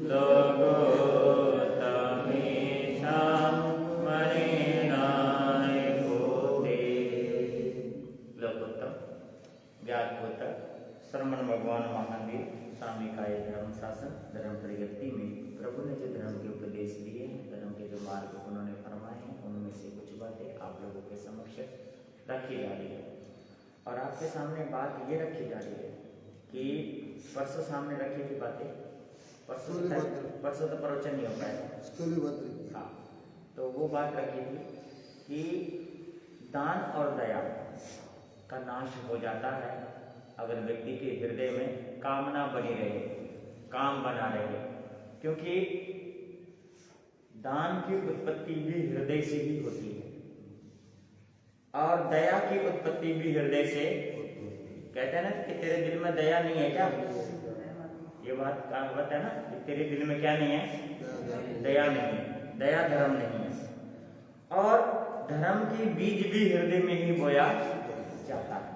लोगोत्तमेषां मणिनाय भूते। लोकोत्तम ज्ञातगोचर श्रमण भगवान महावीर स्वामी का ये धर्म शासन धर्म प्रगति में प्रभु ने जो धर्म के उपदेश दिए हैं, धर्म के जो मार्ग उन्होंने फरमाए हैं, उनमें से कुछ बातें आप लोगों के समक्ष रखी जा रही है। और आपके सामने बात ये रखी जा रही है कि परसों सामने रखी थी बातें, परसों तो प्रवचन नहीं हो पाएगा। हाँ, तो वो बात रखी थी कि दान और दया का नाश हो जाता है अगर व्यक्ति के हृदय में कामना बनी रहे, काम बना रहे, क्योंकि दान की उत्पत्ति भी हृदय से ही होती है और दया की उत्पत्ति भी हृदय से। कहते हैं ना कि तेरे दिल में दया नहीं है क्या, ये बात कहावत है ना कि तेरे दिल में क्या नहीं है, दया नहीं है, दया धर्म नहीं है। और धर्म की बीज भी हृदय में ही बोया जाता है।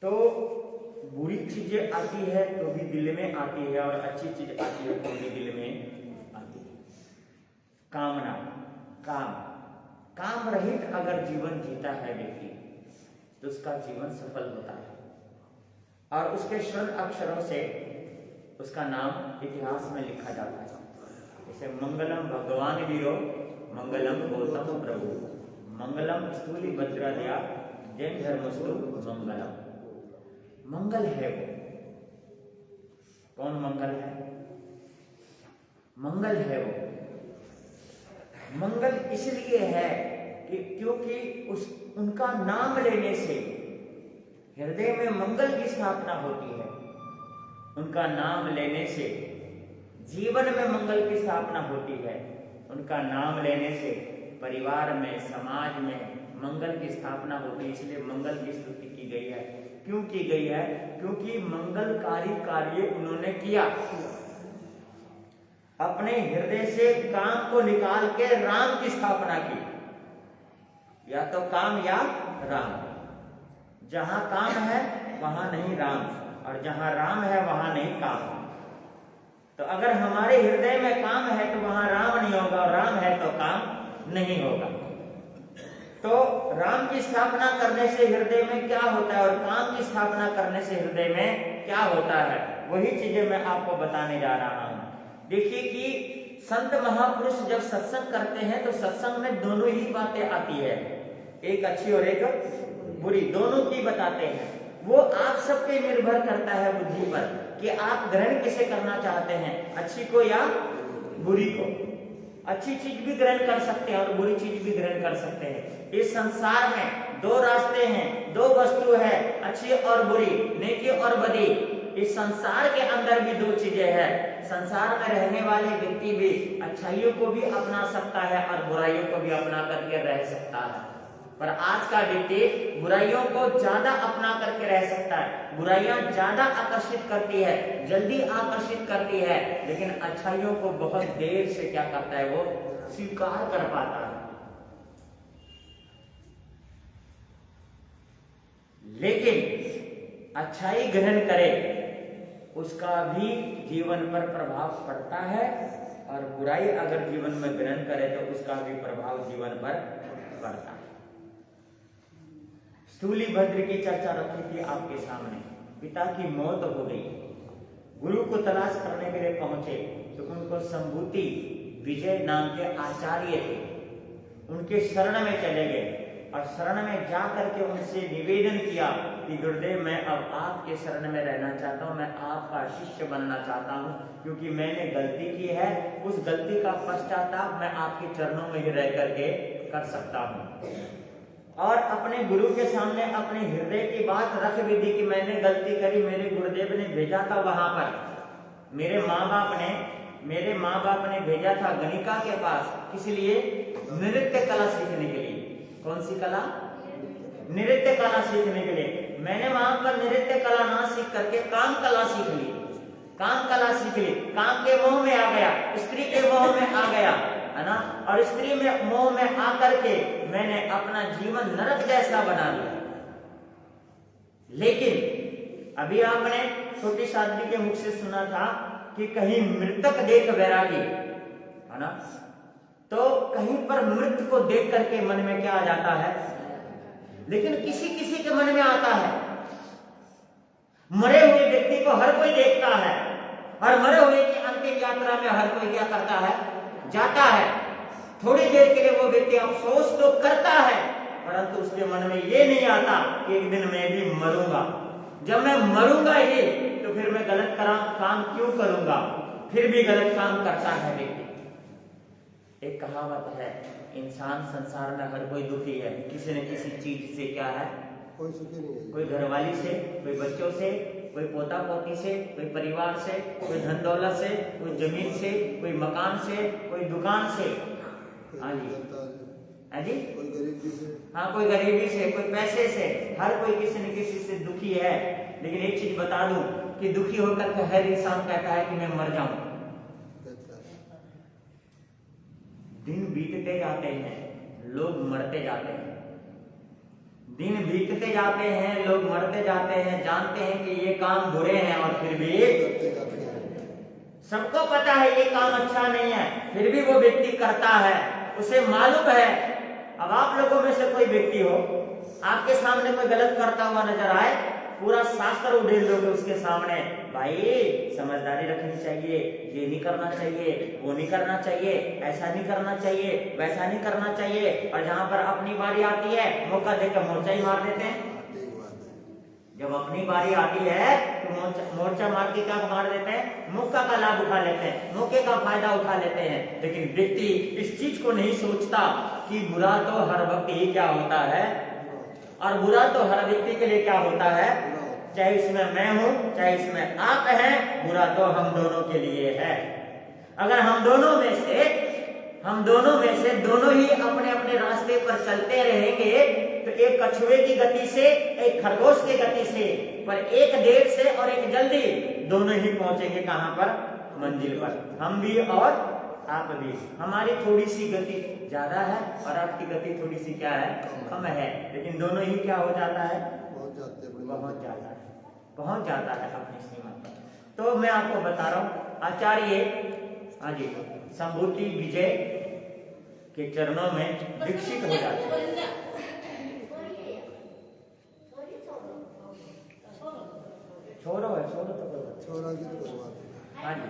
तो बुरी चीजें आती है तो भी दिल में आती है और अच्छी चीज आती है तो भी दिल में आती है। कामना, काम रहित अगर जीवन जीता है व्यक्ति तो उसका जीवन सफल होता है और उसके स्वर्ण अक्षरों से उसका नाम इतिहास में लिखा जाता है। जैसे मंगलम भगवान वीरो मंगलम गौतम प्रभु, मंगलम स्थूली भद्रादया जैन धर्मस्तु मंगलम। मंगल है वो कौन, मंगल है, मंगल है वो। मंगल इसलिए है कि क्योंकि उनका नाम लेने से हृदय में मंगल की स्थापना होती है। उनका नाम लेने से जीवन में मंगल की स्थापना होती है। उनका नाम लेने से परिवार में, समाज में मंगल की स्थापना होती है। इसलिए मंगल की स्तुति की गई है। क्यों की गई है? क्योंकि मंगलकारी कार्य उन्होंने किया। अपने हृदय से काम को निकाल के राम की स्थापना की। या तो काम या राम। जहां काम है वहां नहीं राम, और जहां राम है वहां नहीं काम। तो अगर हमारे हृदय में काम है तो वहां राम नहीं होगा, और राम है तो काम नहीं होगा। तो राम की स्थापना करने से हृदय में क्या होता है और काम की स्थापना करने से हृदय में क्या होता है, वही चीजें मैं आपको बताने जा रहा हूं। देखिए कि संत महापुरुष जब सत्संग करते हैं तो सत्संग में दोनों ही बातें आती है, एक अच्छी और एक बुरी, दोनों की बताते हैं। वो आप सबके निर्भर करता है बुद्धि पर कि आप ग्रहण किसे करना चाहते हैं, अच्छी को या बुरी को। अच्छी चीज भी ग्रहण कर सकते हैं और बुरी चीज भी ग्रहण कर सकते हैं। इस संसार में दो रास्ते हैं, दो वस्तु है, अच्छी और बुरी, नेकी और बदी। इस संसार के अंदर भी दो चीजें हैं। संसार में रहने वाले व्यक्ति भी अच्छाइयों को भी अपना सकता है और बुराइयों को भी अपना करके रह सकता है। पर आज का व्यक्ति बुराइयों को ज्यादा अपना करके रह सकता है। बुराइयां ज्यादा आकर्षित करती है, जल्दी आकर्षित करती है, लेकिन अच्छाइयों को बहुत देर से क्या करता है, वो स्वीकार कर पाता है। लेकिन अच्छाई ग्रहण करे उसका भी जीवन पर प्रभाव पड़ता है, और बुराई अगर जीवन में ग्रहण करे तो उसका भी प्रभाव जीवन पर पड़ता है। स्थूली भद्र की चर्चा रखी थी आपके सामने। पिता की मौत हो गई, गुरु को तलाश करने के लिए पहुंचे तो उनको संभूति विजय नाम के आचार्य थे, उनके शरण में चले गए और शरण में जा करके उनसे निवेदन किया कि गुरुदेव मैं अब आपके शरण में रहना चाहता हूँ, मैं आपका शिष्य बनना चाहता हूँ, क्योंकि मैंने गलती की है, उस गलती का पश्चाताप मैं आपके चरणों में ही रह करके कर सकता हूँ। और अपने गुरु के सामने अपने हृदय की बात रख भी दी कि मैंने गलती करी, मेरे गुरुदेव ने भेजा था वहां पर, मेरे माँ बाप ने भेजा था गणिका के पास, किस लिए? नृत्य कला सीखने के लिए। कौन सी कला? नृत्य कला सीखने के लिए। मैंने वहां पर नृत्य कला ना सीख करके काम कला सीख ली, काम के मोह में आ गया, स्त्री के मोह में आ गया, है ना। और स्त्री में मोह में आकर के मैंने अपना जीवन नरक जैसा बना लिया। लेकिन अभी आपने छोटी साध्वी के मुख से सुना था कि कहीं मृतक देख वैरागी, है ना, तो कहीं पर मृत को देख करके मन में क्या आ जाता है, लेकिन किसी किसी के मन में आता है। मरे हुए व्यक्ति को हर कोई देखता है और मरे हुए की अंतिम यात्रा में हर कोई क्या करता है, जाता है। थोड़ी देर के लिए वो व्यक्ति अफसोस तो करता है, परंतु उसके मन में ये नहीं आता कि एक दिन मैं भी मरूंगा। जब मैं मरूंगा ही तो फिर मैं गलत काम क्यों करूंगा, फिर भी गलत काम करता है व्यक्ति। एक कहावत है, इंसान संसार में हर कोई दुखी है, किसी न किसी चीज से क्या है, कोई सुखी नहीं है। कोई घरवाली से, कोई बच्चों से, कोई पोता पोती से, कोई परिवार से, कोई धन दौलत से, कोई जमीन से, कोई मकान से, कोई दुकान से। हाँ जी, हाँ जी, कोई गरीबी से, हाँ कोई गरीबी से, कोई पैसे से, हर कोई किसी न किसी से दुखी है। लेकिन एक चीज बता दूं कि दुखी होकर के हर इंसान कहता है कि मैं मर जाऊं। दिन बीतते जाते हैं, लोग मरते जाते हैं। दिन बीतते जाते हैं, लोग मरते जाते हैं, जानते हैं कि ये काम बुरे हैं और फिर भी सबको पता है ये काम अच्छा नहीं है, फिर भी वो व्यक्ति करता है। उसे मालूम है। अब आप लोगों में से कोई व्यक्ति हो, आपके सामने कोई गलत करता हुआ नजर आए, पूरा शास्त्र उड़ेल दोगे उसके सामने, भाई समझदारी रखनी चाहिए, ये नहीं करना चाहिए, वो नहीं करना चाहिए, ऐसा नहीं करना चाहिए, वैसा नहीं करना चाहिए। और जहां पर अपनी बारी आती है, मौका देकर मोर्चा ही मार देते हैं। जब अपनी बारी आती है तो मोर्चा मार के क्या मार देते हैं, मौका का लाभ उठा लेते हैं, मौके का फायदा उठा लेते हैं। लेकिन व्यक्ति इस चीज को नहीं सोचता कि बुरा तो हर वक्त ही क्या होता है, और बुरा तो हर व्यक्ति के लिए क्या होता है, चाहे इसमें मैं हूं चाहे इसमें आप हैं, बुरा तो हम दोनों के लिए है। अगर हम दोनों में से दोनों ही अपने अपने रास्ते पर चलते रहेंगे तो एक कछुए की गति से, एक खरगोश की गति से, पर एक देर से और एक जल्दी, दोनों ही पहुंचेंगे कहां पर, मंजिल पर। हम भी और आप भी। हमारी थोड़ी सी गति ज्यादा है और आपकी गति थोड़ी सी क्या है, कम है, लेकिन दोनों ही क्या हो जाता है, पहुंच जाता है अपनी सीमा पर। तो मैं आपको बता रहा हूं, आचार्य हाँ जी संभूति विजय के चरणों में दीक्षित हो जाते हैं। छोड़ो तो हाँ जी,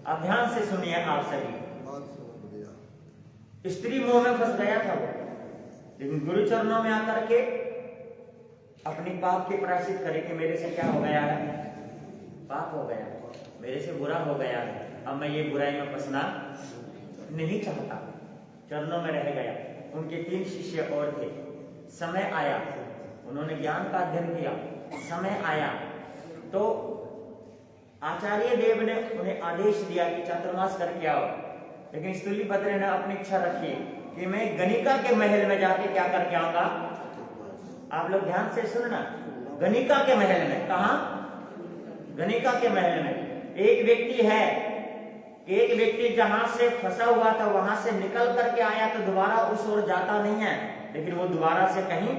अब ध्यान से सुनिए आप सभी। स्त्री मोह में फंस गया था वो, लेकिन गुरु चरणों में आकर के अपनी पाप के प्रायश्चित करे कि मेरे से क्या हो गया है, पाप हो गया, मेरे से बुरा हो गया है, अब मैं ये बुराई में फंसना नहीं चाहता। चरणों में रह गया। उनके 3 शिष्य और थे। समय आया, उन्होंने ज्ञान का अध्ययन किया। समय आया तो आचार्य देव ने उन्हें आदेश दिया कि चातुर्मास करके आओ। लेकिन स्थूलीभद्र ने अपनी इच्छा रखी कि मैं गणिका के महल में जाके क्या करके आऊंगा। आप लोग ध्यान से सुनना, गणिका के महल में। कहा? गणिका के महल में। एक व्यक्ति जहां से फंसा हुआ था वहां से निकल करके आया तो दोबारा उस ओर जाता नहीं है, लेकिन वो दोबारा से कहीं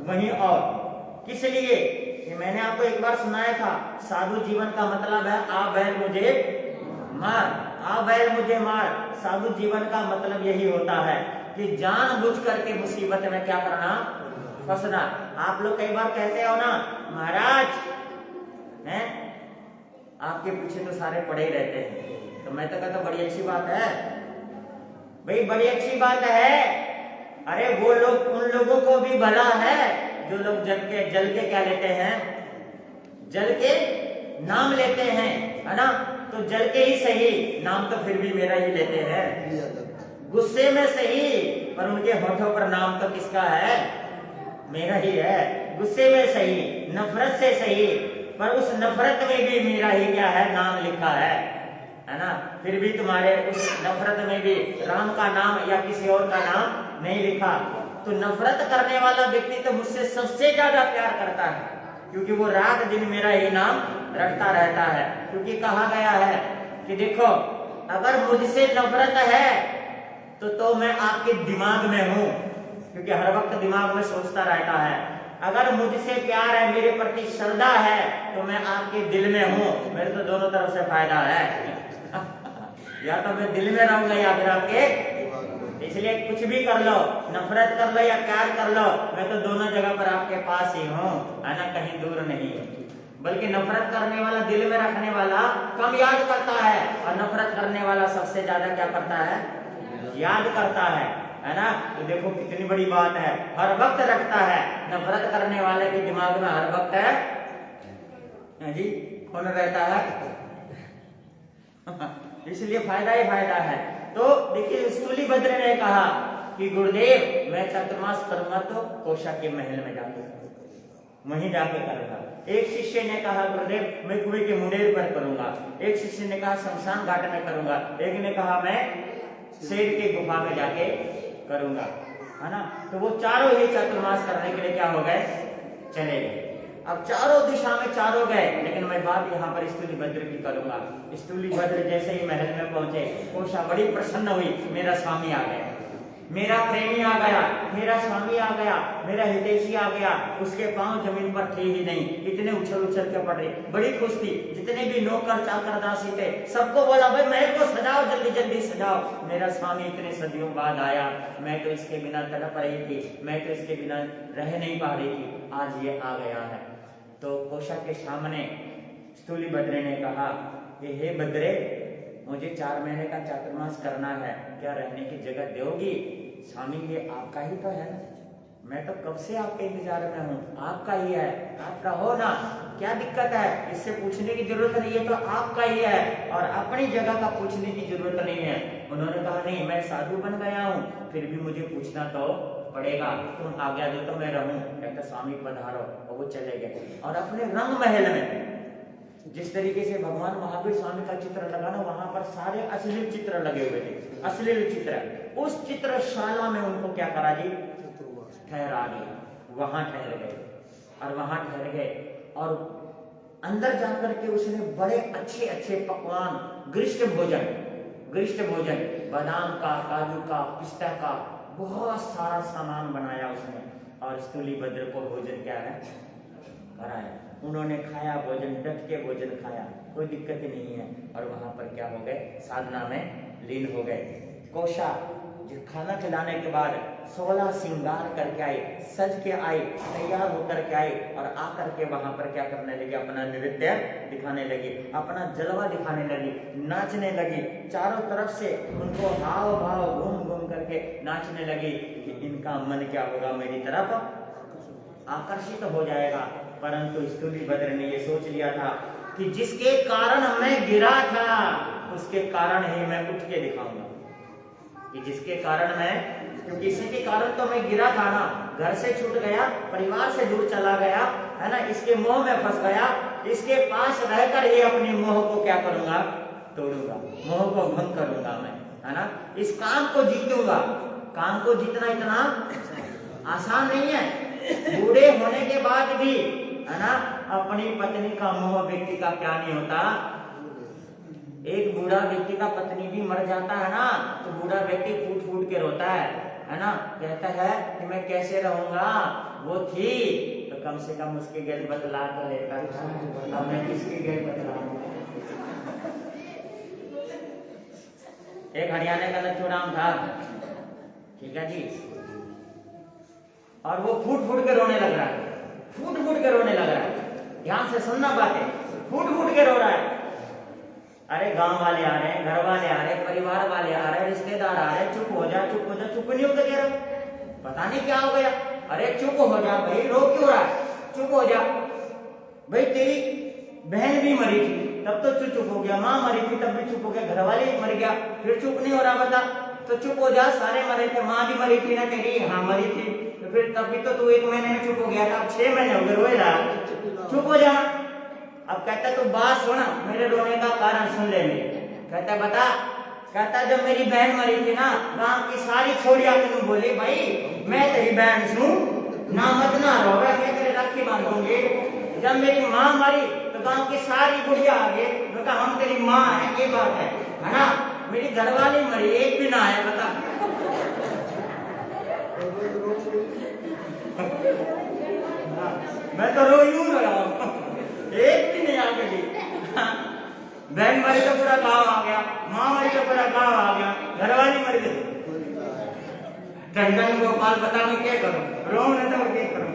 वहीं और। किस लिए? ये मैंने आपको एक बार सुनाया था, साधु जीवन का मतलब है आ बैल मुझे मार, आ बैल मुझे मार। साधु जीवन का मतलब यही होता है कि जानबूझ करके मुसीबत में क्या करना, फंसना। आप लोग कई बार कहते हो ना, महाराज हैं आपके पीछे तो सारे पड़े ही रहते हैं, तो मैं तो कहता बड़ी अच्छी बात है भाई, बड़ी अच्छी बात है। अरे वो लोग, उन लोगों को भी भला है जो लोग जल के क्या लेते हैं, जल के नाम लेते हैं, है ना। तो जल के ही सही, नाम तो फिर भी मेरा ही लेते हैं। गुस्से में सही, पर उनके होठों पर नाम तो किसका है, मेरा ही है। गुस्से में सही, नफरत से सही, पर उस नफरत में भी मेरा ही क्या है, नाम लिखा है ना। फिर भी तुम्हारे उस नफरत में भी राम का नाम या किसी और का नाम नहीं लिखा। तो नफरत करने वाला व्यक्ति तो मुझसे सबसे ज्यादा प्यार करता है, क्योंकि वो रात दिन मेरा ही नाम रटता रहता है। क्योंकि कहा गया है कि देखो, अगर मुझसे नफरत है तो मैं आपके दिमाग में हूं, क्योंकि हर वक्त दिमाग में सोचता रहता है। अगर मुझसे प्यार है, मेरे प्रति श्रद्धा है, तो मैं आपके दिल में हूँ, मेरे तो दोनों तरफ से फायदा है। या तो मैं दिल में रहूंगा या फिर आपके, इसलिए कुछ भी कर लो, नफरत कर लो या प्यार कर लो, मैं तो दोनों जगह पर आपके पास ही हूँ, है ना, कहीं दूर नहीं। बल्कि नफरत करने वाला, दिल में रखने वाला कम याद करता है, और नफरत करने वाला सबसे ज्यादा क्या करता है, याद करता है ना। तो देखो कितनी बड़ी बात है, हर वक्त रखता है। नफरत करने वाले के दिमाग में हर वक्त है जी कौन रहता है। इसलिए फायदा ही फायदा है। तो देखिए स्थूलीभद्र ने कहा कि गुरुदेव मैं चातुर्मास करूंगा तो कोशा के महल में जाके वहीं जाके करूंगा। एक शिष्य ने कहा गुरुदेव मैं कुएं के मुंडेर पर करूंगा। एक शिष्य ने कहा शमशान घाट में करूंगा। एक ने कहा मैं शेर की गुफा में जाके करूंगा, है ना। तो वो चारों ही चातुर्मास करने के लिए क्या हो गए, चले गए। अब चारों दिशा में चारों गए, लेकिन मैं बात यहाँ पर स्थूलीभद्र की करूंगा। स्थूलीभद्र जैसे ही महल में पहुंचे, कोशा बड़ी प्रसन्न हुई, मेरा स्वामी आ गया, मेरा प्रेमी आ गया, मेरा स्वामी आ गया, मेरा हितैषी आ गया। उसके पांव जमीन पर थे ही नहीं, इतने उछल उछल के पड़ रहे, बड़ी खुश थी। जितने भी नौकर चाकर दासी थे सबको बोला भाई महल को सजाओ, जल्दी जल्दी सजाओ, मेरा स्वामी इतने सदियों बाद आया, मैं तो इसके बिना तड़प रही थी, मैं तो इसके बिना रह नहीं पा रही थी, आज ये आ गया है। तो कोशा के सामने स्थूलीभद्र ने कहा कि हे भद्रे, मुझे 4 महीने का चातुर्मास करना है, क्या रहने की जगह दोगी? स्वामी ये आपका ही तो है ना, मैं तो कब से आपके इंतजार में हूँ, आपका ही है, आपका हो ना, क्या दिक्कत है? इससे पूछने की जरूरत नहीं है, तो आपका ही है, और अपनी जगह का पूछने की जरूरत नहीं है। उन्होंने कहा नहीं, मैं साधु बन गया हूँ, फिर भी मुझे पूछना तो पड़ेगा, तुम आज्ञा दो तो मैं रहूं। कहता स्वामी पधारो, और वो चले गए। और अपने रंग महल में जिस तरीके से भगवान महावीर स्वामी का चित्र लगा ना, वहां पर सारे अश्लील चित्र लगे हुए थे, अश्लील चित्र। उस चित्रशाला में उनको क्या करा जी, ठहरा दिया, वहां ठहर गए। और वहां ठहर गए और अंदर जाकर के उसने बड़े अच्छे अच्छे पकवान, गरिष्ठ भोजन, बादाम का, काजू का, पिस्ता का, बहुत सारा सामान बनाया उसने। और स्थूलीभद्र को भोजन क्या है, कराया। उन्होंने खाया भोजन, डट के भोजन खाया, कोई दिक्कत ही नहीं है। और वहां पर क्या हो गए, साधना में लीन हो गए। कोशा जो खाना खिलाने के बाद 16 श्रृंगार करके आए, सज के आए, तैयार होकर के आए, और आकर के वहां पर क्या करने लगे, अपना नृत्य दिखाने लगी, अपना जलवा दिखाने लगी, नाचने लगी। चारों तरफ से उनको हाव भाव घूम घूम करके नाचने लगी कि इनका मन क्या होगा, मेरी तरफ आकर्षित हो जाएगा। परंतु स्थूलीभद्र ने ये सोच लिया था कि जिसके कारण मैं गिरा था, उसके कारण ही मैं उठ के दिखाऊंगा। कि जिसके कारण मैं, क्योंकि इसी के कारण तो मैं गिरा था ना, घर से छूट गया, परिवार से दूर चला गया, है ना, इसके मोह में फंस गया, इसके पास रहकर ही अपने मोह को क्या करूंगा, तोड़ूंगा, मोह को भंग करूंगा मैं, है ना, इस काम को जीतूंगा। काम को जीतना इतना आसान नहीं है। बूढ़े होने के बाद भी, है ना, अपनी पत्नी का मोह व्यक्ति का क्या नहीं होता। एक बूढ़ा व्यक्ति का पत्नी भी मर जाता है ना, तो बूढ़ा व्यक्ति फूट फूट के रोता है ना, कहता है कि मैं कैसे रहूंगा, वो थी तो कम से कम उसके गैर बदला तो लेता था, अब मैं किसके गैर बदलाऊं। एक हरियाणा का नथुराम था, ठीक है जी, और वो फूट फूट के रोने लग रहा है, फूट फूट के रोने लग रहा है। ध्यान से सुनना बातें, फूट फूट के रो रहा है। अरे गांव वाले आ रहे हैं, घर वाले आ रहे हैं, परिवार वाले आ रहे हैं, रिश्तेदार आ रहे हैं, चुप हो जा, चुप हो जा, चुप नहीं होगा तेरा, पता नहीं क्या हो गया। अरे चुप हो जा भाई, रो क्यों रहा है, चुप हो जा भाई, तेरी बहन भी मरी थी तब तो तू चुप हो गया, माँ मरी थी तब भी चुप हो गया, घर वाले मर गया फिर चुप नहीं हो रहा, बता तो चुप हो जा, सारे मरे थे, माँ भी मरी थी ना तेरी, हाँ मरी थी, तो फिर तब भी तो तू 1 महीने में चुप हो गया था, अब 6 महीने हो गए रोए रहा, चुप हो जा। अब कहता तू बात सुन, मेरे रोने का कारण सुन ले मेरे। कहता बता, कहता जब मेरी बहन मरी थी ना, गांव की सारी छोड़िया तेनू बोली भाई मैं तेरी बहन सू ना, मत ना रो, मैं तेरे राखी बांधूंगी। जब मेरी माँ मरी तो गांव की सारी बुढ़िया आ गई, तो कहा हम तेरी माँ है, ये बात है ना, मेरी घरवाली मरी एक भी ना है, बता। मैं तो रो यूं रहा हूं, एक भी नहीं आके दी। बहन मरी तो पूरा गांव आ गया, माँ मरी तो पूरा गांव आ गया, घरवाली मर गई। धन गोपाल बता मैं क्या करूं, रो नहीं तो क्या करूं।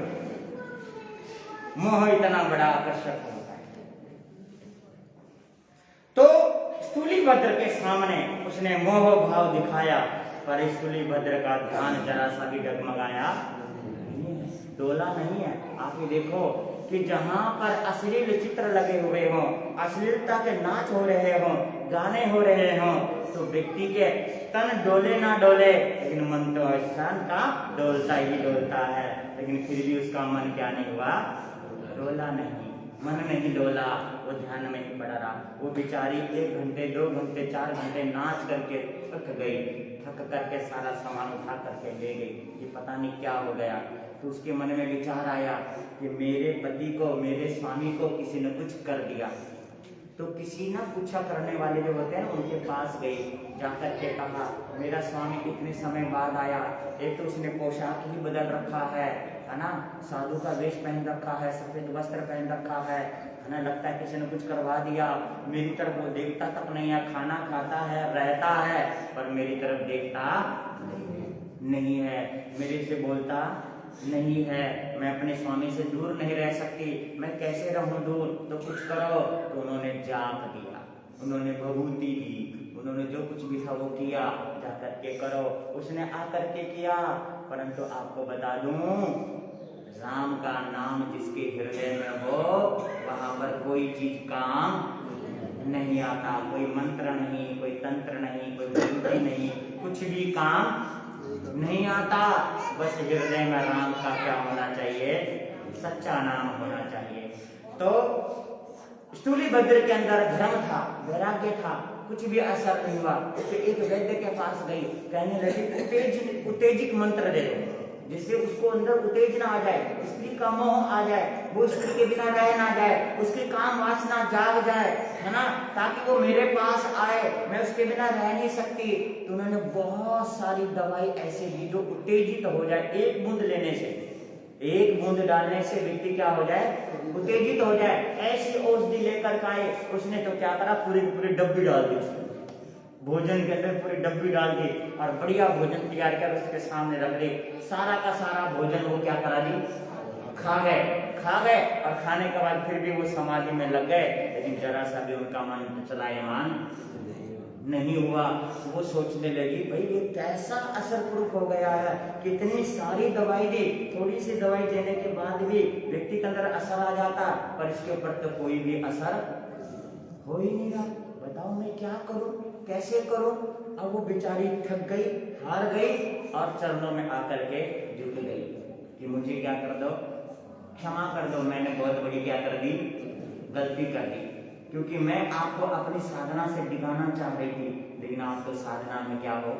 मोह इतना बड़ा आकर्षक होता है। तो स्थूलीभद्र के सामने उसने मोह भाव दिखाया, पर स्थूलीभद्र का ध्यान जरा सा भी डगमगाया डोला नहीं है। आप ये देखो कि जहां पर अश्लील चित्र लगे हुए हों, अश्लीलता के नाच हो रहे हों, गाने हो रहे हों, तो व्यक्ति के तन डोले ना डोले, लेकिन मन तो इंसान का डोलता ही डोलता है। लेकिन फिर भी उसका मन क्या नहीं हुआ, डोला नहीं, मन नहीं डोला, वो ध्यान में ही पड़ा रहा। वो बेचारी 1 घंटे 2 घंटे 4 घंटे नाच करके थक गई, थक करके सारा सामान उठा करके ले गई। ये पता नहीं क्या हो गया। तो उसके मन में विचार आया कि मेरे पति को, मेरे स्वामी को किसी ने कुछ कर दिया। तो किसी ना पूछा करने वाले जो होते हैं उनके पास गई, जाकर के कहा मेरा स्वामी कितने समय बाद आया, एक तो उसने पोशाक ही बदल रखा है ना, साधु का वेश पहन रखा है, सफेद वस्त्र पहन रखा है ना, लगता है किसी ने कुछ करवा दिया। मेरी तरफ वो देखता तक नहीं है, खाना खाता है, रहता है, पर मेरी तरफ देखता नहीं है, मेरे से बोलता नहीं है। मैं अपने स्वामी से दूर नहीं रह सकती, मैं कैसे रहूं दूर, तो कुछ करो। तो उन्होंने जाप दिया, उन्होंने भभूति दी, उन्होंने जो कुछ भी था वो किया, जाकर के करो। उसने आकर के किया, परंतु आपको बता दूं, राम का नाम जिसके हृदय में हो वहां पर कोई चीज काम नहीं आता, कोई मंत्र नहीं, कोई तंत्र नहीं, कोई भभूति नहीं, कुछ भी काम नहीं आता। बस हृदय में राम का क्या होना चाहिए, सच्चा नाम होना चाहिए। तो स्थूलीभद्र के अंदर धर्म था, वैराग्य था, कुछ भी असर नहीं हुआ। तो एक वैद्य के पास गई, कहने लगी उत्तेजित मंत्र दे दो, जिससे उसको अंदर उत्तेजना आ जाए, स्त्री का मोह आ जाए, वो स्त्री के बिना रह ना जाए, उसकी काम वासना जाग जाए, है ना, ताकि वो मेरे पास आए, मैं उसके बिना रह नहीं सकती। तो उन्होंने बहुत सारी दवाई ऐसे दी जो उत्तेजित हो जाए। एक बूंद लेने से, एक बूंद डालने से व्यक्ति क्या हो जाए, उत्तेजित हो जाए। ऐसी औषधि लेकर आए, उसने तो क्या करा, पूरी पूरी डब्बी डाल दी उसको, भोजन के अंदर पूरी डब्बी डाल दी और बढ़िया भोजन तैयार कर उसके सामने रख दे। सारा का सारा भोजन वो क्या करा दी, खा गए और खाने के बाद फिर भी वो समाधि में लग गए, लेकिन जरा सा भी उनका मन चलायमान नहीं हुआ। वो सोचने लगी भाई ये कैसा असर प्रूफ हो गया है, कितनी सारी दवाई दी, थोड़ी सी दवाई देने के बाद भी व्यक्ति के अंदर असर आ जाता, पर इसके ऊपर तो कोई भी असर हो ही नहीं रहा। बताओ मैं क्या करूं, कैसे करूं। अब वो बेचारी थक गई, हार गई और चरणों में आकर के झुक गई कि मुझे क्या कर दो, क्षमा कर दो, मैंने बहुत बड़ी क्या कर दी, गलती कर दी, क्योंकि मैं आपको अपनी साधना से डिगाना चाह रही थी, लेकिन आप तो साधना में क्या हो,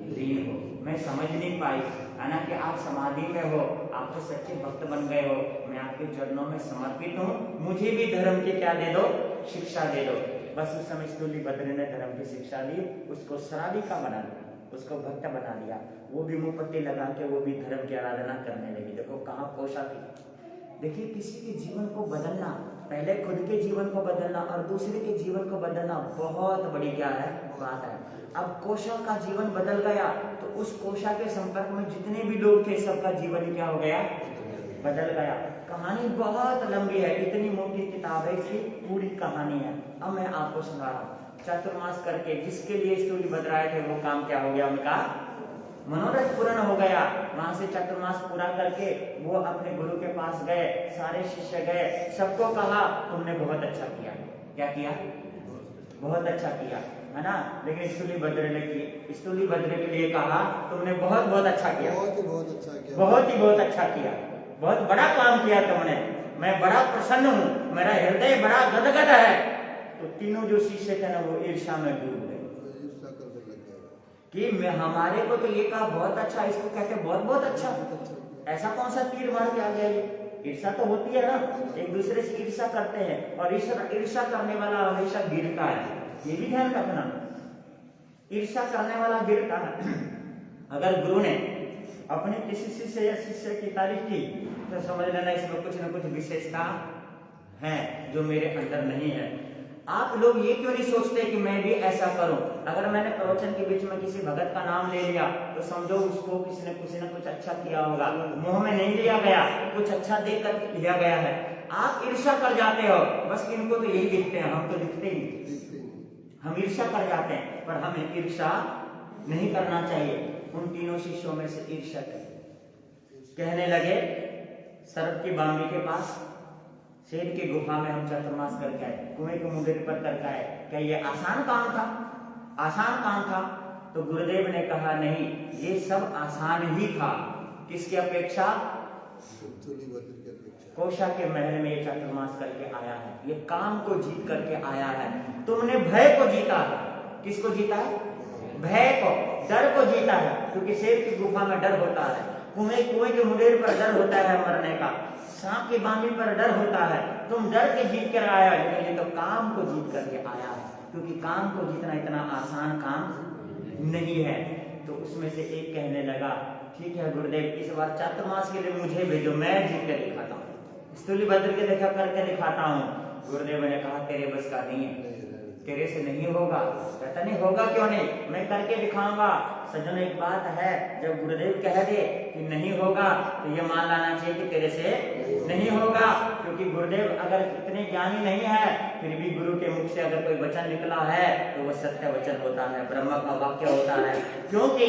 लीन हो। मैं समझ नहीं पाई, है ना, कि आप समाधि में हो, आप तो सच्चे भक्त बन गए हो, मैं आपके चरणों में समर्पित हूँ, मुझे भी धर्म की क्या दे दो, शिक्षा दे दो। बस उस समय स्थूलीभद्र ने धर्म की शिक्षा दी, उसको शराबी का बना दिया, उसको भक्त बना दिया। वो भी मुंह पट्टी लगा के वो भी धर्म की आराधना करने लगी। देखो कहाँ पोषा थी। देखिए किसी के जीवन को बदलना, पहले खुद के जीवन को बदलना और दूसरे के जीवन को बदलना बहुत बड़ी क्या है, बात है। अब कोशा का जीवन बदल गया तो उस कोशा के संपर्क में जितने भी लोग थे सबका जीवन क्या हो गया, बदल गया। कहानी बहुत लंबी है, इतनी मोटी किताब है, इसकी पूरी कहानी है। अब मैं आपको सुना रहा हूँ। चातुर्मास करके जिसके लिए स्थूलीभद्र आए थे वो काम क्या हो गया, उनका मनोरथ पूर्ण हो गया। वहां से चातुर्मास पूरा करके वो अपने गुरु के पास गए, सारे शिष्य गए, सबको कहा तुमने बहुत अच्छा किया। क्या किया, बहुत अच्छा किया, है ना। लेकिन स्थूलीभद्र के लिए कहा तुमने बहुत बहुत अच्छा किया, बहुत ही बहुत अच्छा किया, बहुत बड़ा काम किया तुमने, मैं बड़ा प्रसन्न हूँ, मेरा हृदय बड़ा गदगद है। तो तीनों जो शिष्य थे ना वो ईर्ष्या में डूब गए कि मैं, हमारे को तो ये कहा बहुत अच्छा, इसको कहते बहुत बहुत अच्छा, ऐसा कौन सा तीर मार के आ गया ये। ईर्ष्या तो होती है ना, एक दूसरे से ईर्ष्या करते हैं और ईर्ष्या करने वाला हमेशा गिरता है, ये भी ध्यान रखना। ईर्ष्या करने वाला गिरता है। अगर गुरु ने अपने किसी शिष्य या शिष्य की तारीफ की तो समझ लेना इसमें कुछ न कुछ विशेषता है जो मेरे अंदर नहीं है। आप लोग ये क्यों नहीं सोचते कि मैं भी ऐसा करूं? अगर मैंने प्रवचन के बीच में किसी भगत का नाम ले लिया तो समझो उसको किसी ने कुछ अच्छा किया होगा, मुंह में नहीं लिया गया, कुछ अच्छा देख कर लिया गया है। आप ईर्ष्या कर जाते हो, बस इनको तो यही दिखते हैं, हम तो दिखते ही नहीं। हम ईर्ष्या कर जाते हैं, पर हमें ईर्ष्या नहीं करना चाहिए। उन तीनों शिष्यों में से ईर्ष्या कहने लगे, सरप की बांगी के पास शेर की गुफा में हम चतुर्मास करके आए, कुएं के मुंडेर पर करके आए, क्या ये आसान काम था? आसान काम था? तो गुरुदेव ने कहा नहीं, ये सब आसान ही था। किसकी अपेक्षा? कोशा के महल में ये चतुर्मास करके आया है, ये काम को जीत करके आया है। तुमने भय को जीता है। किसको जीता है? भय को, डर को जीता है, क्योंकि शेर की गुफा में डर होता है, कुएं के मुंडेर पर डर होता है मरने का, सांप की बांगी पर डर होता है। तुम डर के जीत कर आया, लेकिन ये तो काम को जीत करके आया है, क्योंकि काम को जीतना इतना आसान काम नहीं है। तो उसमें से एक कहने लगा, ठीक है गुरुदेव, इस बार चातुर्मास के लिए मुझे भेजो, मैं जीत कर दिखाता हूँ, स्थूलिभद्र के देखा करके दिखाता हूँ। गुरुदेव ने कहा तेरे बस का नहीं है, तेरे से नहीं होगा। कहता नहीं होगा क्यों नहीं, मैं करके दिखाऊंगा। सज्जन एक बात है, जब गुरुदेव कह दे कि नहीं होगा तो ये मान लाना चाहिए कि तेरे से नहीं होगा, क्योंकि गुरुदेव अगर इतने ज्ञानी नहीं है फिर भी गुरु के मुख से अगर कोई वचन निकला है तो वह सत्य वचन होता है, ब्रह्म का वाक्य होता है। क्योंकि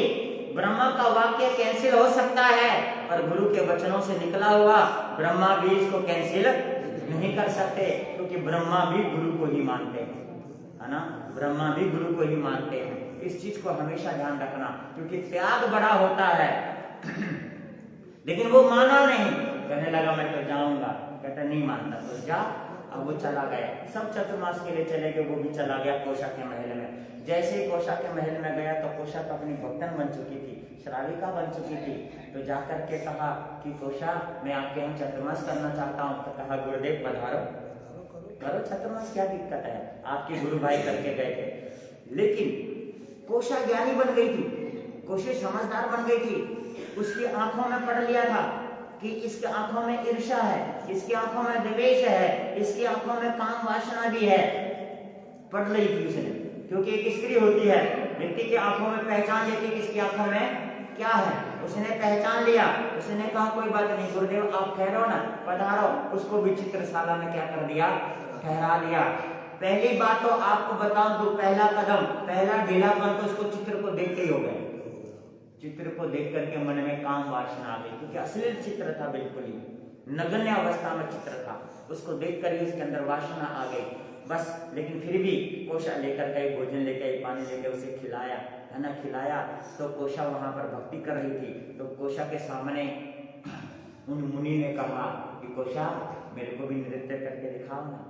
ब्रह्म का वाक्य कैंसिल हो सकता है, पर गुरु के वचनों से निकला हुआ ब्रह्मा भी इसको कैंसिल नहीं कर सकते, क्योंकि ब्रह्मा भी गुरु को ही मानते हैं, है ना, ब्रह्मा भी गुरु को ही मानते हैं। इस चीज को हमेशा ध्यान रखना, क्योंकि त्याग बड़ा होता है। लेकिन वो माना नहीं, कहने लगा मैं तो जाऊंगा। कहता नहीं मानता तो जा। अब वो चला गया, सब चतुर्मास के लिए चले गए, वो भी चला गया कोशा के महल में। जैसे ही कोशा के महल में गया तो कोशा तो अपनी भक्तन बन चुकी थी, श्राविका बन चुकी थी। तो जाकर के कहा कि कोशा मैं आपके यहाँ चतुर्मास करना चाहता हूँ। तो कहा गुरुदेव पधारो, करो चतुर्मास, क्या दिक्कत है, आपके गुरु भाई करके गए थे। लेकिन कोशा ज्ञानी बन गई थी, कोशा समझदार बन गई थी। उसकी आंखों में पढ़ लिया था कि इसके आंखों में ईर्ष्या है, इसकी आंखों में द्वेष है, इसकी आंखों में काम वासना भी है। पढ़ ली थी उसने, क्योंकि एक स्त्री होती है, व्यक्ति की आंखों में पहचान लेती है कि इसकी आंखों में क्या है। उसने पहचान लिया, उसने कहा कोई बात नहीं गुरुदेव, आप ठहरो ना, पधारो। उसको भी चित्रशाला में क्या कर दिया, ठहरा लिया। पहली बात तो आपको बताऊं तो पहला कदम, पहला ढीलापन तो उसको चित्र को देखते ही हो गए। चित्र को देख करके मन में काम वासना आ गई, क्योंकि अश्लील चित्र था, बिल्कुल ही नगण्य अवस्था में चित्र था। उसको देख कर ही उसके अंदर वासना आ गई बस। लेकिन फिर भी कोशा लेकर गए, भोजन लेकर आई, पानी लेकर उसे खिलाया, है ना, खिलाया। तो कोशा वहां पर भक्ति कर रही थी। तो कोशा के सामने उन मुनि ने कहा कि कोशा मेरे को भी नृत्य करके दिखाओ ना,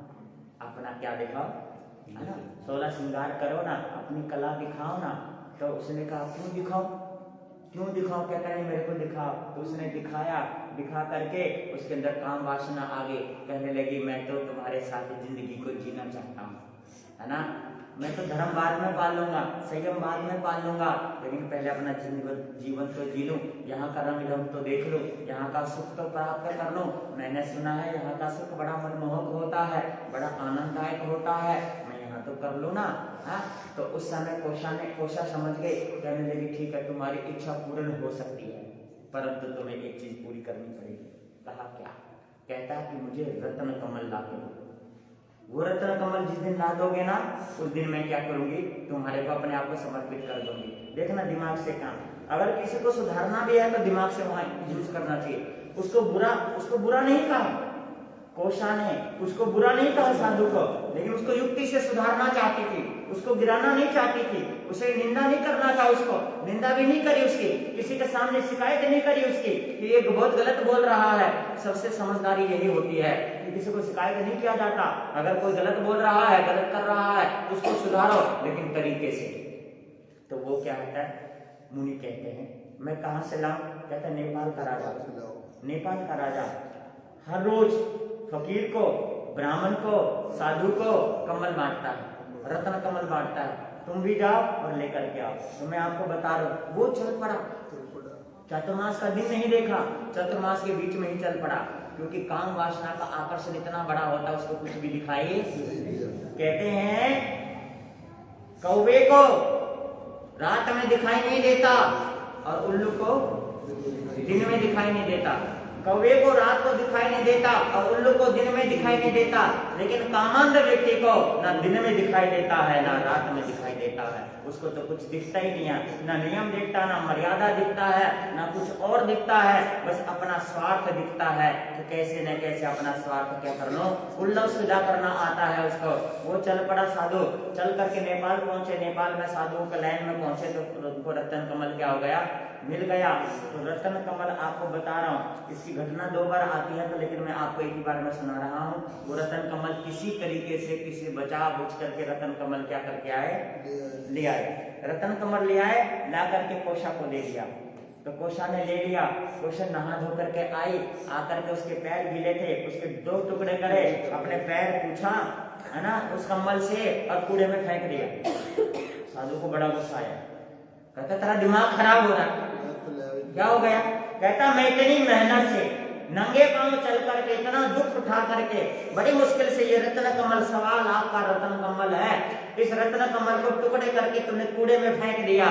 अपना क्या दिखाओ, है ना, 16 श्रृंगार करो ना, अपनी कला दिखाओ ना। तो उसने कहा क्यों दिखाओ, क्यों दिखाओ, कहता नहीं मेरे को दिखाओ। तो उसने दिखाया, दिखा करके उसके अंदर काम वासना आ गई। कहने लगी मैं तो तुम्हारे साथ जिंदगी को जीना चाहता हूँ, है ना, मैं तो धर्म बाद में पाल लूंगा, संयम बाद में पाल लूंगा, लेकिन पहले अपना जीवन तो जी लूं, यहाँ का रंग ढंग तो देख लूं, यहाँ का सुख तो प्राप्त कर लूं। मैंने सुना है यहाँ का सुख बड़ा मनमोहक होता है, बड़ा आनंददायक होता है, मैं यहाँ तो कर लूं ना। हाँ, तो उस समय कोशा समझ गए। कहने लगी ठीक है, तुम्हारी इच्छा पूर्ण हो सकती है, परंतु तुम्हें एक चीज पूरी करनी पड़ेगी। कहा क्या? कहता है कि मुझे रत्न कमल ला के दो। वो रत्न कमल जिस दिन ला दोगे ना, उस दिन मैं क्या करूंगी, तुम्हारे को अपने आप को समर्पित कर दूंगी। देखना दिमाग से काम, अगर किसी को सुधारना भी है तो दिमाग से वहां यूज करना चाहिए। उसको बुरा नहीं कहा कोशा ने, उसको बुरा नहीं कहा साधु को, लेकिन उसको युक्ति से सुधारना चाहती थी, उसको गिराना नहीं चाहती थी, उसे निंदा नहीं करना था, उसको निंदा भी नहीं करी उसकी, किसी के सामने शिकायत नहीं करी उसकी कि ये बहुत गलत बोल रहा है। सबसे समझदारी यही होती है कि किसी को शिकायत नहीं किया जाता। अगर कोई गलत बोल रहा है, गलत कर रहा है, उसको सुधारो, लेकिन तरीके से। तो वो क्या होता है, मुनि कहते हैं मैं कहाँ से लाऊं? कहता है नेपाल का राजा, नेपाल का राजा हर रोज फकीर को, ब्राह्मण को, साधु को कमल बांटता है, रत्न कमल बांटता है। तुम भी जाओ और लेकर के आओ। तो मैं आपको बता रहा हूँ, वो चल पड़ा। चातुर्मास का दिन नहीं देखा, चातुर्मास के बीच में ही चल पड़ा, क्योंकि काम वासना का आकर्षण इतना बड़ा होता है, उसको कुछ भी दिखाई। कहते हैं कौवे को रात में दिखाई नहीं देता और उल्लू को दिन में दिखाई नहीं देता। कौवे को रात को दिखाई नहीं देता और उल्लू को दिन में दिखाई नहीं देता, लेकिन कामांध व्यक्ति को ना दिन में दिखाई देता है ना रात में दिखाई देता है। उसको तो कुछ दिखता ही नहीं है, ना नियम दिखता, ना मर्यादा दिखता है, ना कुछ और दिखता है, बस अपना स्वार्थ दिखता है। तो कैसे न कैसे अपना स्वार्थ क्या करना, उल्लू सीधा करना आता है उसको। वो चल पड़ा साधु, चल करके नेपाल पहुंचे। नेपाल में साधुओं के लाइन में पहुंचे तो उनको रतन कमल क्या हो गया, मिल गया। तो रतन कमल आपको बता रहा हूँ, इसकी घटना 2 बार आती है, तो लेकिन मैं आपको एक ही बार में सुना रहा हूँ। वो रतन कमल किसी तरीके से किसी बचा बुझ करके रतन कमल क्या करके आए, ले आए। रतन कमल ले आए, ला करके कोशा को दे दिया। तो कोशा ने ले लिया, कोशा नहा धो करके आई, आकर के उसके पैर गीले थे, उसके 2 टुकड़े करे, अपने पैर पूछा है ना उस कम्बल से और कूड़े में फेंक दिया। साधु को बड़ा गुस्सा आया, कहता तेरा दिमाग खराब हो रहा है, क्या हो गया? कहता मैं इतनी मेहनत से नंगे पांव चल करके इतना दुख उठा करके बड़ी मुश्किल से ये रत्न कमल, सवाल आपका रत्न कमल है, इस रत्न कमल को टुकड़े करके तुमने कूड़े में फेंक दिया।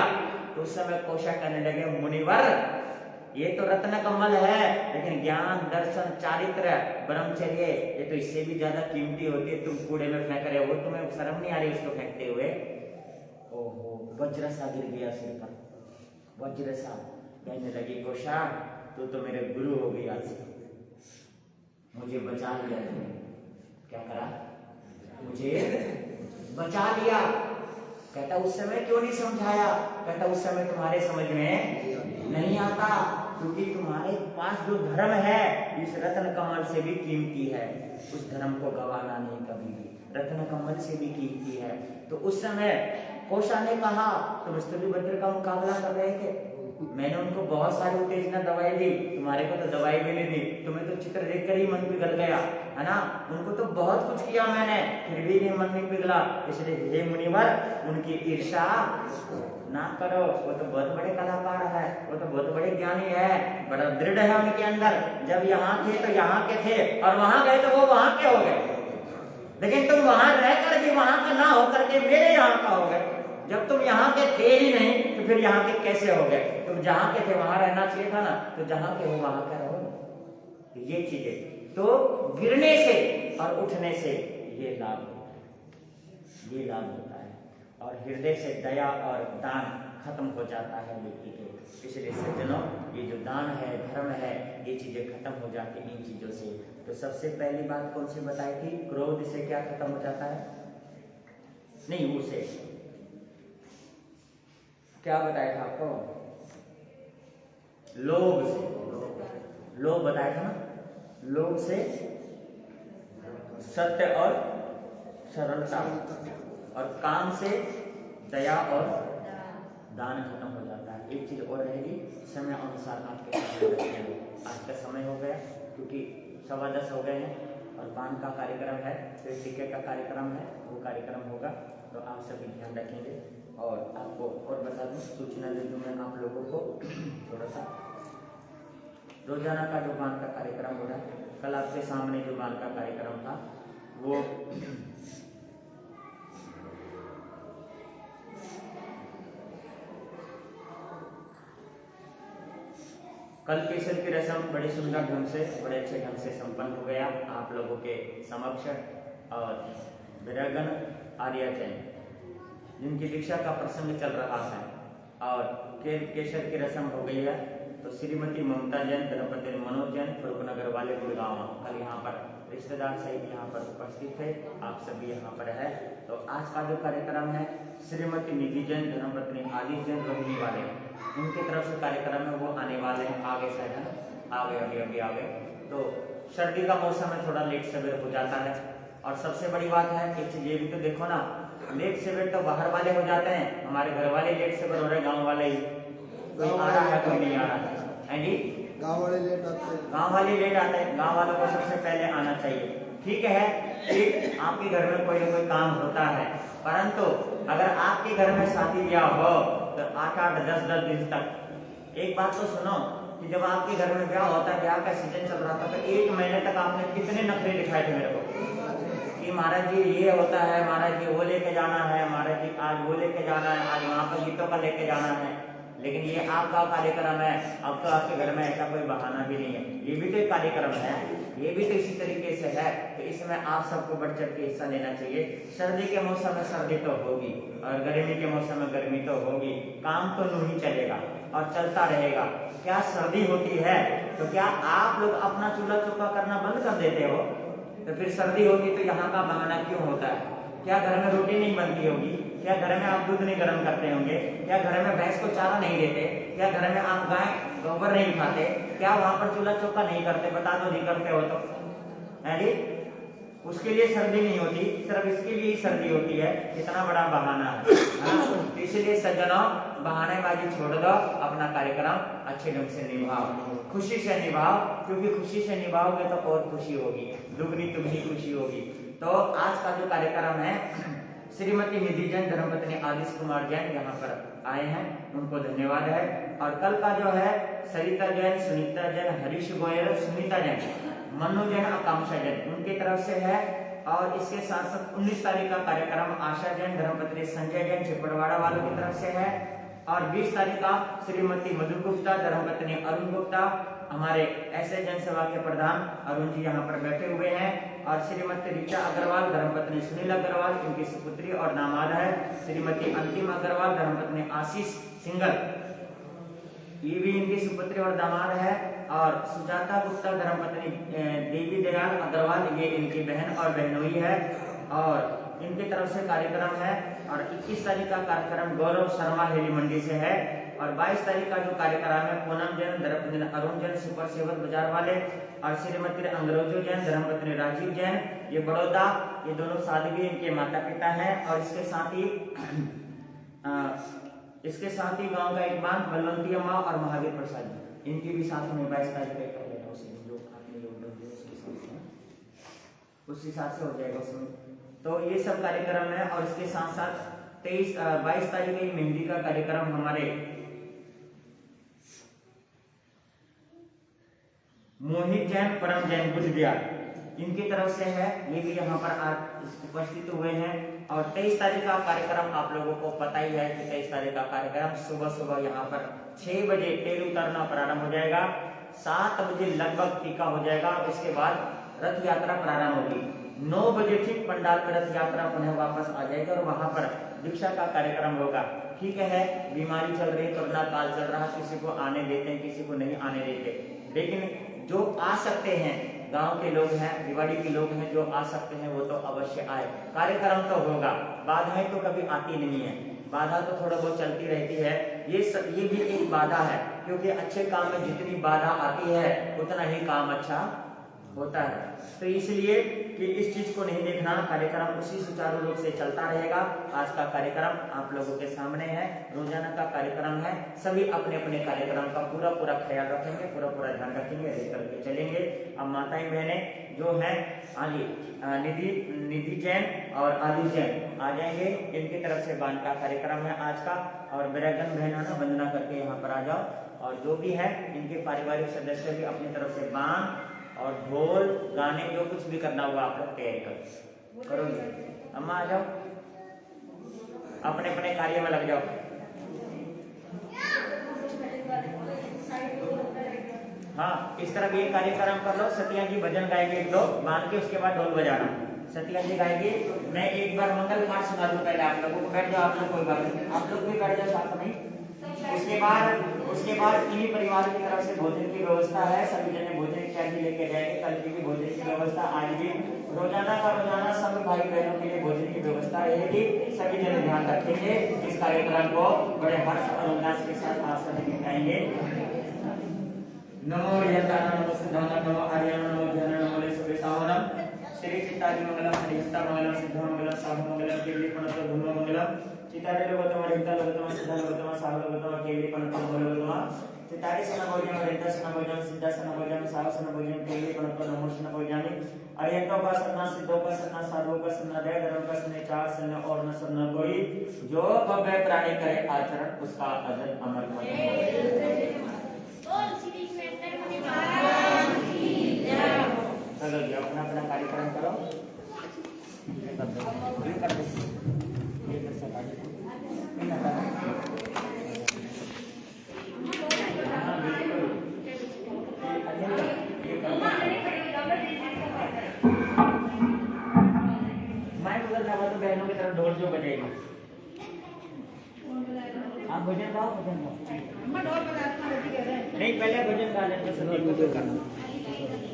तो उस समय कोशा कहने लगे मुनिवर, ये तो रत्न कमल है, लेकिन ज्ञान दर्शन चारित्र ब्रह्मचर्य ये तो इससे भी ज्यादा कीमती होती है, तुम कूड़े में फेंक रहे हो, तुम्हें शर्म नहीं आ रही उसको फेंकते हुए? ओहो, वज्र सा गिर गया सिर पर, वज्र सा। कहने लगी कोशा तू तो मेरे गुरु हो गई, आज मुझे बचा लिया तुमने। क्या करा? मुझे बचा लिया। कहता उस समय क्यों नहीं समझाया? कहता उस समय तुम्हारे समझ में नहीं आता, क्योंकि तुम्हारे पास जो धर्म है इस रत्न कमल से भी कीमती है, उस धर्म को गवाना नहीं कभी भी, रत्न कमल से भी कीमती है। तो उस समय कोशा ने कहा तुम स्थूलिभद्र का मुकाबला कर रहे थे, मैंने उनको बहुत सारी उत्तेजना दवाई दी, तुम्हारे को तो दवाई भी नहीं दी, तुम्हें तो चित्र देखकर ही मन पिघल गया है ना, उनको तो बहुत कुछ किया मैंने, फिर भी नहीं मन नहीं पिघला। इसलिए हे मुनिवर उनकी ईर्ष्या ना करो, वो तो बहुत बड़े कलाकार है, वो तो बहुत बड़े ज्ञानी है, बड़ा दृढ़ है उनके अंदर। जब यहाँ थे तो यहाँ के थे और वहां गए तो वो वहां के हो गए, लेकिन तुम वहां रहकर भी वहां का ना होकर के मेरे यहाँ का हो गए। जब तुम यहाँ के थे ही नहीं तो फिर यहाँ के कैसे हो गए? तुम जहाँ के थे वहां रहना चाहिए था ना, तो जहाँ के हो वहां का रहो। ये चीजें तो गिरने से और उठने से ये लाभ होता है, ये लाभ होता है। और हृदय से दया और दान खत्म हो जाता है व्यक्ति के। इसलिए सज्जनों ये जो दान है, धर्म है, ये चीजें खत्म हो जाती इन चीजों से। तो सबसे पहली बात कौन सी बताई थी? क्रोध से क्या खत्म हो जाता है? नहीं, उसे क्या बताया था आपको? लोभ से, लोभ बताया था ना, लोभ से सत्य और सरलता, और काम से दया और दान खत्म हो जाता है। एक चीज और रहेगी, समय अनुसार आपके आज का समय हो गया, क्योंकि 10:15 हो गए हैं और पान का कार्यक्रम है, फिर टिकट का कार्यक्रम है, वो कार्यक्रम होगा, तो आप सभी ध्यान रखेंगे। और आपको और बता दूं, सूचना दे दूं मैं आप लोगों को थोड़ा सा, रोजाना का जो गान का कार्यक्रम हो रहा है, कल आपके सामने जो गान का कार्यक्रम था वो कल केसर की रस्म बड़े सुंदर ढंग से, बड़े अच्छे ढंग से संपन्न हो गया आप लोगों के समक्ष। और विरगन आर्य जैन जिनकी दीक्षा का प्रसंग चल रहा है और केसर की रस्म हो गई है, तो श्रीमती ममता जैन, धर्मपति मनोज जैन, फरूखनगर वाले गुड़गांव कल यहाँ पर रिश्तेदार सहित यहाँ पर उपस्थित थे, आप सभी यहाँ पर है। तो आज का जो कार्यक्रम है श्रीमती निधि जैन, धर्मपत्नी आदि जैन रोहिणी वाले, उनकी तरफ से कार्यक्रम है, वो आने वाले हैं आगे से, है ना, आगे अभी आगे। तो सर्दी का मौसम है, थोड़ा लेट सवेर हो जाता है। और सबसे बड़ी बात है एक चीज ये भी तो देखो ना, लेट सवेर तो बाहर वाले हो जाते हैं, हमारे घर वाले लेट सवेर हो रहे, गांव वाले ही, कोई आ रहा है कोई नहीं आ रहा है जी, गांव वाले लेट आते हैं, गांव वाले लेट आते हैं, गांव वालों को सबसे पहले आना चाहिए। ठीक है कि आपके घर में कोई ना कोई काम होता है, परंतु अगर आपके घर में शादी ब्याह हो तो 8-8, 10-10 दिन तक एक बात तो सुनो कि जब आपके घर में ब्याह होता है, ब्याह का सीजन चल रहा था, तो 1 महीने तक आपने कितने नखरे दिखाए थे मेरे को कि महाराज जी ये होता है, महाराज जी वो लेके जाना है, महाराज जी आज वो लेके जाना है, आज वहाँ पर गीतों का लेके जाना है। लेकिन ये आपका कार्यक्रम है, अब तो आपके घर में ऐसा कोई बहाना भी नहीं है, ये भी तो एक कार्यक्रम है, ये भी तो इसी तरीके से है। तो इसमें आप सबको बढ़ चढ़ के हिस्सा लेना चाहिए। सर्दी के मौसम में सर्दी तो होगी और गर्मी के मौसम में गर्मी तो होगी, काम तो यूं ही चलेगा और चलता रहेगा। क्या सर्दी होती है तो क्या आप लोग अपना चूल्हा चौका करना बंद कर देते हो? तो फिर सर्दी होगी तो यहाँ का बहाना क्यों होता है? क्या घर में रोटी नहीं बनती होगी? क्या घर में आप दूध नहीं गर्म करते होंगे? क्या घर में भैंस को चारा नहीं देते? क्या घर में आप गाय गोबर नहीं खाते? क्या वहां पर चूल्हा चौका नहीं करते? बता दो, नहीं करते हो तो है उसके लिए सर्दी नहीं होती, सिर्फ इसके लिए ही सर्दी होती है। इतना बड़ा बहाना है। तो इसलिए सज्जनों, बहानेबाजी छोड़ दो, अपना कार्यक्रम अच्छे ढंग से निभाओ, खुशी से निभाओ, क्योंकि खुशी से निभाओगे तो और खुशी होगी, दुगनी तुगनी खुशी होगी। तो आज का जो कार्यक्रम है, श्रीमती निधि जैन धर्मपत्नी आदिश कुमार जैन यहाँ पर आए हैं, उनको धन्यवाद है। और कल का जो है सरिता जैन, सुनीता जैन, हरीश गोयल, सुनीता जैन, मनु जैन, आकांक्षा जैन, उनकी तरफ से है। और इसके साथ साथ 19 तारीख का कार्यक्रम आशा जैन धर्मपत्नी संजय जैन चिपड़वाड़ा वालों की तरफ से है। और 20 तारीख का श्रीमती मधु गुप्ता धर्मपत्नी अरुण गुप्ता, हमारे ऐसे जनसभा के प्रधान अरुण जी यहाँ पर बैठे हुए हैं। और श्रीमती ऋचा अग्रवाल धर्मपत्नी सुनील अग्रवाल, इनकी सुपुत्री और दामाद है। श्रीमती अंतिम अग्रवाल धर्मपत्नी आशीष सिंगल, ये भी इनकी सुपुत्री और दामाद है। और सुजाता गुप्ता धर्मपत्नी देवी दयाल अग्रवाल, ये इनकी बहन और बहनोई है और इनकी तरफ से कार्यक्रम है। और 21 तारीख का कार्यक्रम गौरव शर्मा हेली मंडी से है। और 22 तारीख का जो कार्यक्रम है पूनम जैन धर्मपत्नी अरुण जैन सुपर सेवक बाजार वाले, और श्रीमती अंग्रेजो जैन धर्मपत्नी राजीव जैन, ये बड़ौदा, ये दोनों साध्वी इनके माता पिता हैं। और इसके साथ ही गांव का एक बांध बलवंती अम्मा और महावीर प्रसाद जी, इनकी भी साथ में 22 तारीख को कर लेना, उसमें जो आपने योगदान दिया उस हिसाब से हो जाएगा उसमें। तो ये सब कार्यक्रम है। और इसके साथ साथ 22 तारीख को मेहंदी का कार्यक्रम हमारे मोहित जैन, परम जैन, बुद्ध विहार, इनकी तरफ से है, ये भी यहाँ पर आज उपस्थित हुए हैं। और 23 तारीख का कार्यक्रम आप लोगों को पता ही है कि 23 तारीख का कार्यक्रम सुबह सुबह यहाँ पर 6 बजे तेल उतारना प्रारंभ हो जाएगा, 7 बजे लगभग टीका हो जाएगा। इसके बाद रथ यात्रा प्रारंभ होगी, 9 बजे ठीक पंडाल पर रथ यात्रा पुनः वापस आ जाएगी और वहां पर दीक्षा का कार्यक्रम होगा। ठीक है, बीमारी चल रही, कोरोना काल चल रहा, किसी को आने देते हैं, किसी को नहीं आने देते, लेकिन जो आ सकते हैं, गांव के लोग हैं, भिवाड़ी के लोग हैं, जो आ सकते हैं वो तो अवश्य आए। कार्यक्रम तो होगा, बाधाएं तो कभी आती नहीं है, बाधा तो थोड़ा बहुत चलती रहती है। ये भी एक बाधा है, क्योंकि अच्छे काम में जितनी बाधा आती है उतना ही काम अच्छा होता है। तो इसलिए कि इस चीज को नहीं देखना, कार्यक्रम उसी सुचारू रूप से चलता रहेगा। आज का कार्यक्रम आप लोगों के सामने है, रोजाना का कार्यक्रम है, सभी अपने अपने कार्यक्रम का पूरा ख्याल रखेंगे, पूरा ध्यान रखेंगे, रह करके चलेंगे। अब माताएं बहनें जो हैं निधि जैन और आदि जैन आ जाएंगे, इनकी तरफ से बांध का कार्यक्रम है आज का। और बेरागन बहन है ना, वंदना करके यहाँ पर आ जाओ। और जो भी है इनके पारिवारिक सदस्य भी अपनी तरफ से बांध और ढोल गाने जो कुछ भी करना होगा आप लोग तैयारी करोगे। अम्मा आ जाओ, अपने अपने कार्य में लग जाओ। हाँ, इस तरह ये कार्यक्रम कर लो। सतिया जी भजन गाएंगे एक दो बांध के, उसके बाद ढोल बजाना। सतिया जी गाएंगे, मैं एक बार मंगल पाठ सुना दूं पहले आप लोगों को। बैठ जाओ आप लोग, कोई बात नहीं, आप लोग भी बैठ जाओ साथ में। उसके बाद इन्हीं परिवार की तरफ से भोजन की व्यवस्था है, सभी जने भोजन इत्यादि लेके जाएंगे। कल की भी भोजन की व्यवस्था, आज भी रोजाना का रोजाना सब भाई बहनों के लिए भोजन की व्यवस्था रहेगी। सभी जने ध्यान रखेंगे, इस कार्यक्रम को बड़े हर्ष और उल्लास के साथ आप सभी निभाएंगे। नमो यज्ञान नमो सिद्धांत नमो आर्यन नमो ज्ञान नमो लेसवेसावनम श्री चित्तादि मंगलम हरिस्ता मंगलम सिद्ध मंगलम साधु मंगलम केवली पणतो धूम मंगलम चितारे लोगोत्तम हरिता लोगोत्तम सिद्ध लोगोत्तम साधु लोगोत्तम केवली पणतो धूम लोगोत्तम चितारे सन भोजन हरिता सन भोजन सिद्ध सन भोजन साधु सन भोजन केवली पणतो नमो सन भोजनानि अरिहंतो का सन्ना सिद्धो का सन्ना साधु का सन्ना दया धर्म का सन्ना चार सन्ना और न सन्ना कोई जो भव्य प्राणी करे आचरण उसका अजर अमर चलो जी अपना अपना कार्यक्रम करो। ये कर दो, ये कर दो, ये कर सकता है, ये ना करो। हाँ, बिल्कुल। ये कर दो। माइक उधर ना तो बहनों की तरफ ढोल जो बजेगी। आप भजन गाओ, भजन गाओ। नहीं, पहले भजन गा लेते हैं, संदीप को करना।